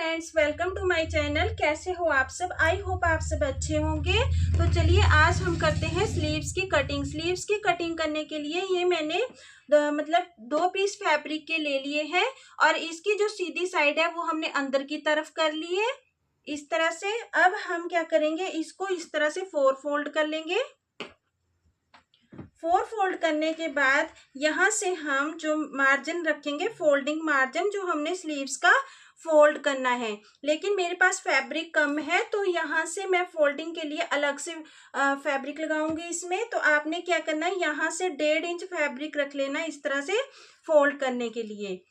Friends, welcome to my channel. कैसे हो आप सब? आई होप आप सब अच्छे होंगे। तो चलिए आज हम करते हैं स्लीव्स की कटिंग। स्लीव्स की कटिंग करने के लिए ये मैंने मतलब 2 पीस फैब्रिक के ले लिए हैं और इसकी जो सीधी साइड है वो हमने अंदर की तरफ कर ली है इस तरह से। अब हम क्या करेंगे, इसको इस तरह से 4 फोल्ड कर लेंगे। 4 फोल्ड करने के बाद यहाँ से हम जो मार्जिन रखेंगे, फोल्डिंग मार्जिन जो हमने स्लीव्स का फोल्ड करना है, लेकिन मेरे पास फैब्रिक कम है तो यहाँ से मैं फोल्डिंग के लिए अलग से फैब्रिक लगाऊंगी इसमें। तो आपने क्या करना है, यहाँ से 1.5 इंच फैब्रिक रख लेना इस तरह से फोल्ड करने के लिए।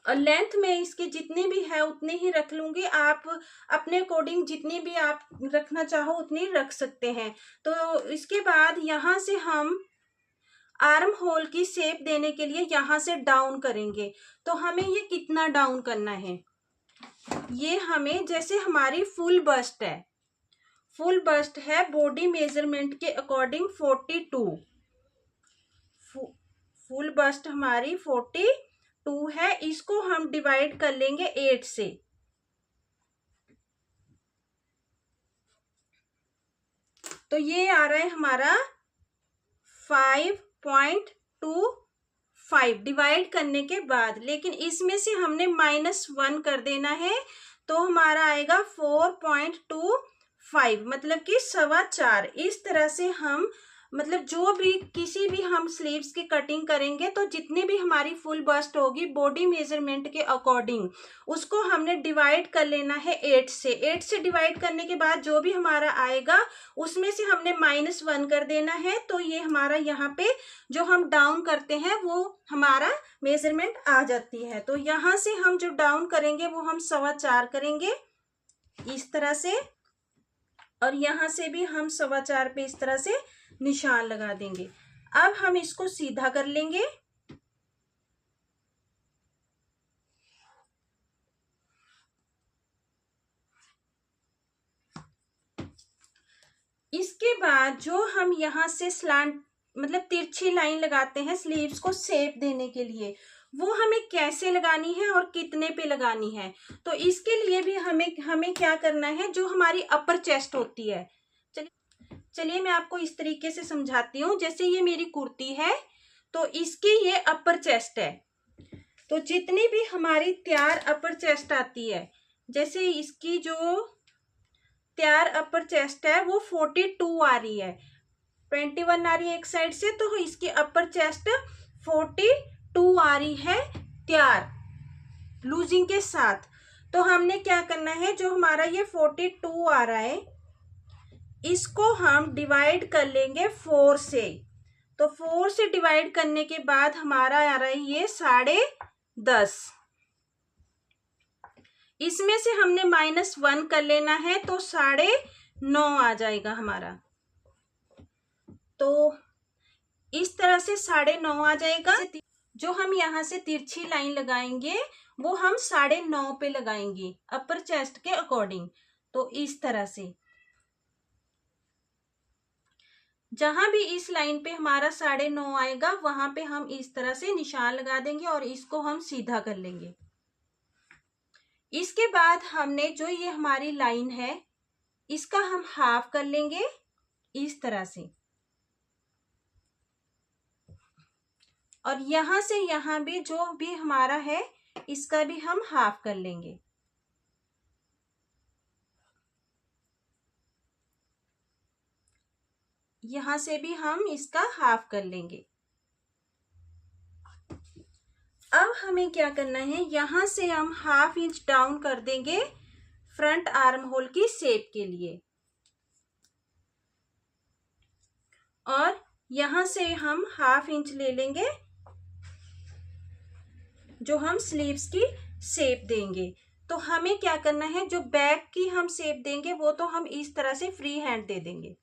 और लेंथ में इसकी जितनी भी है उतनी ही रख लूंगी। आप अपने अकॉर्डिंग जितनी भी आप रखना चाहो उतनी रख सकते हैं। तो इसके बाद यहाँ से हम आर्म होल की शेप देने के लिए यहाँ से डाउन करेंगे। तो हमें ये कितना डाउन करना है, ये हमें जैसे हमारी फुल बस्ट है, फुल बस्ट है बॉडी मेजरमेंट के अकॉर्डिंग 42, फुल बस्ट हमारी 42 है। इसको हम डिवाइड कर लेंगे 8 से। तो ये आ रहा है हमारा 5.25 डिवाइड करने के बाद, लेकिन इसमें से हमने -1 कर देना है तो हमारा आएगा 4.25, मतलब कि 4.25। इस तरह से हम मतलब जो भी किसी भी हम स्लीव्स की कटिंग करेंगे तो जितनी भी हमारी फुल बस्ट होगी बॉडी मेजरमेंट के अकॉर्डिंग उसको हमने डिवाइड कर लेना है 8 से। 8 से डिवाइड करने के बाद जो भी हमारा आएगा उसमें से हमने -1 कर देना है। तो ये हमारा यहाँ पे जो हम डाउन करते हैं वो हमारा मेजरमेंट आ जाती है। तो यहाँ से हम जो डाउन करेंगे वो हम 4.25 करेंगे इस तरह से, और यहाँ से भी हम 4.25 पे इस तरह से निशान लगा देंगे। अब हम इसको सीधा कर लेंगे। इसके बाद जो हम यहाँ से स्लांट मतलब तिरछी लाइन लगाते हैं स्लीव्स को शेप देने के लिए, वो हमें कैसे लगानी है और कितने पे लगानी है। तो इसके लिए भी हमें क्या करना है, जो हमारी अपर चेस्ट होती है, चलिए मैं आपको इस तरीके से समझाती हूँ। जैसे ये मेरी कुर्ती है तो इसकी ये अपर चेस्ट है, तो जितनी भी हमारी तैयार अपर चेस्ट आती है, जैसे इसकी जो तैयार अपर चेस्ट है वो 42 आ रही है, 21 आ रही है एक साइड से, तो इसकी अपर चेस्ट 42 आ रही है तैयार लूजिंग के साथ। तो हमने क्या करना है, जो हमारा ये 42 आ रहा है इसको हम डिवाइड कर लेंगे 4 से। तो 4 से डिवाइड करने के बाद हमारा आ रहा है ये 10.5। इसमें से हमने -1 कर लेना है तो 9.5 आ जाएगा हमारा। तो इस तरह से 9.5 आ जाएगा। जो हम यहाँ से तिरछी लाइन लगाएंगे वो हम 9.5 पे लगाएंगे अपर चेस्ट के अकॉर्डिंग। तो इस तरह से जहां भी इस लाइन पे हमारा 9.5 आएगा वहां पे हम इस तरह से निशान लगा देंगे और इसको हम सीधा कर लेंगे। इसके बाद हमने जो ये हमारी लाइन है इसका हम हाफ कर लेंगे इस तरह से, और यहां से यहां भी जो भी हमारा है इसका भी हम हाफ कर लेंगे। यहां से भी हम इसका हाफ कर लेंगे। अब हमें क्या करना है, यहां से हम 1/2 इंच डाउन कर देंगे फ्रंट आर्म होल की शेप के लिए, और यहां से हम 1/2 इंच ले लेंगे जो हम स्लीव्स की शेप देंगे। तो हमें क्या करना है, जो बैक की हम शेप देंगे वो तो हम इस तरह से फ्री हैंड दे देंगे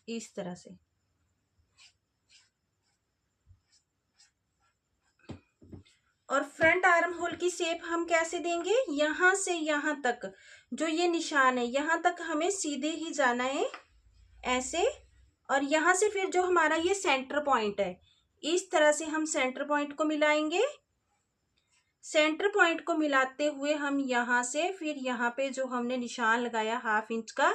इस तरह से, और फ्रंट आर्म होल की शेप हम कैसे देंगे, यहां से यहां तक जो ये निशान है यहां तक हमें सीधे ही जाना है ऐसे, और यहां से फिर जो हमारा ये सेंटर पॉइंट है इस तरह से हम सेंटर पॉइंट को मिलाएंगे। सेंटर पॉइंट को मिलाते हुए हम यहाँ से फिर यहाँ पे जो हमने निशान लगाया 1/2 इंच का,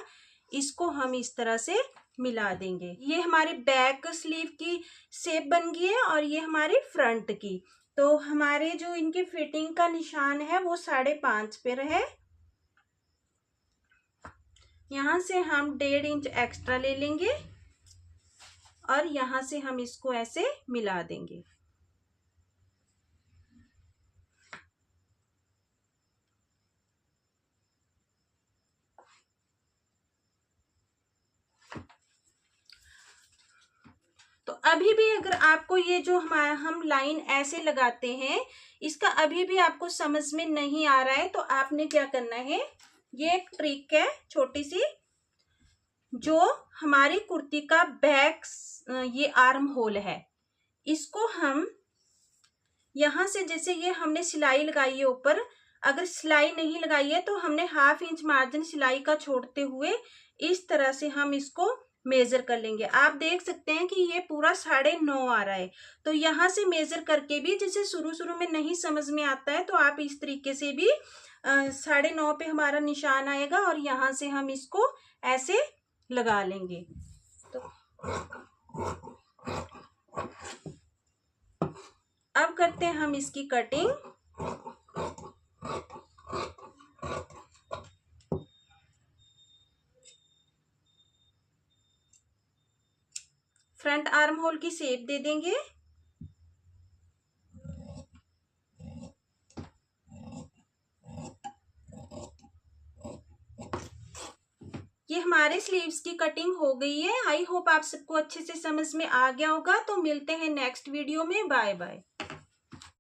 इसको हम इस तरह से मिला देंगे। ये हमारी बैक स्लीव की शेप बन गई है और ये हमारी फ्रंट की। तो हमारे जो इनकी फिटिंग का निशान है वो 5.5 पे रहे। यहाँ से हम 1.5 इंच एक्स्ट्रा ले लेंगे और यहाँ से हम इसको ऐसे मिला देंगे। तो अभी भी अगर आपको ये जो हमारा हम लाइन ऐसे लगाते हैं, इसका अभी भी आपको समझ में नहीं आ रहा है, तो आपने क्या करना है, ये एक ट्रिक है छोटी सी, जो हमारी कुर्ती का बैक ये आर्म होल है, इसको हम यहाँ से जैसे ये हमने सिलाई लगाई है ऊपर, अगर सिलाई नहीं लगाई है तो हमने 1/2 इंच मार्जिन सिलाई का छोड़ते हुए इस तरह से हम इसको मेजर कर लेंगे। आप देख सकते हैं कि ये पूरा 9.5 आ रहा है। तो यहाँ से मेजर करके भी, जैसे शुरू में नहीं समझ में आता है तो आप इस तरीके से भी 9.5 पे हमारा निशान आएगा और यहाँ से हम इसको ऐसे लगा लेंगे। तो अब करते हैं हम इसकी कटिंग। फ्रंट आर्म होल की शेप दे देंगे। ये हमारे स्लीव्स की कटिंग हो गई है। आई होप आप सबको अच्छे से समझ में आ गया होगा। तो मिलते हैं नेक्स्ट वीडियो में। Bye bye.